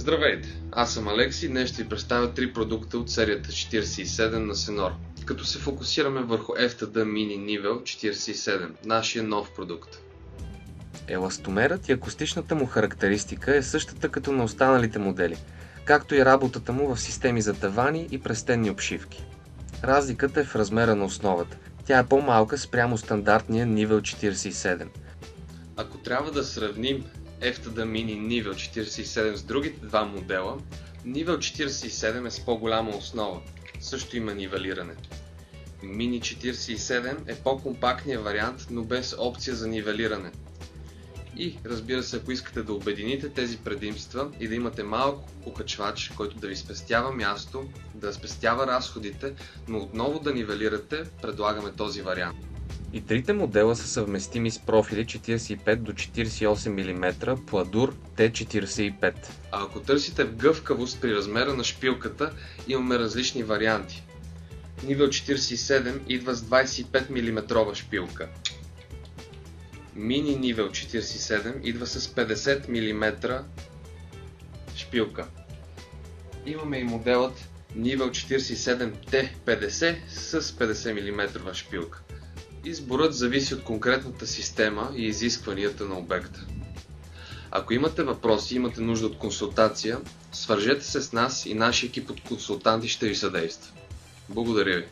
Здравейте, аз съм Алекси и днес ще ви представя 3 продукта от серията 47 на Senor, като се фокусираме върху FTD Mini Nivel 47, нашия нов продукт. Еластомерът и акустичната му характеристика е същата като на останалите модели, както и работата му в системи за тавани и престенни обшивки. Разликата е в размера на основата. Тя е по-малка спрямо стандартния Nivel 47. Ако трябва да сравним FTD Mini Nivel 47 с другите два модела, Nivel 47 е с по-голяма основа, също има нивелиране. Mini 47 е по-компактният вариант, но без опция за нивелиране. И разбира се, ако искате да обедините тези предимства и да имате малко покачвач, който да ви спестява място, да спестява разходите, но отново да нивелирате, предлагаме този вариант. И трите модела са съвместими с профили 45 до 48 мм Pladur T45. А ако търсите гъвкавост при размера на шпилката, имаме различни варианти. Nivel 47 идва с 25 мм шпилка. Mini Nivel 47 идва с 50 мм шпилка. Имаме и моделът Nivel 47 T50 с 50 мм шпилка. Изборът зависи от конкретната система и изискванията на обекта. Ако имате въпроси и имате нужда от консултация, свържете се с нас и нашия екип от консултанти ще ви съдейства. Благодаря ви!